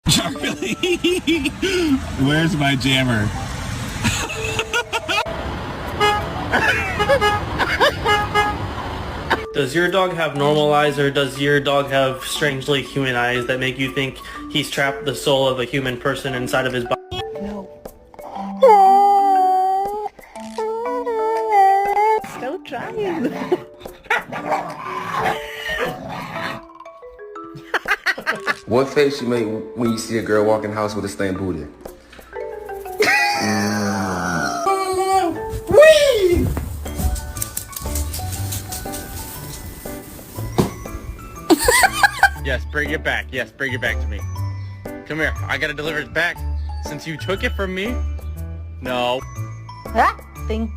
Charlie, where's my jammer? Does your dog have normal eyes, or does your dog have strangely human eyes that make you think he's trapped the soul of a human person inside of his body? No. Still trying. What face you make when you see a girl walk in the house with a stained booty? Whee! Yes, bring it back. Yes, bring it back to me. Come here. I gotta deliver it back. Since you took it from me? No. I think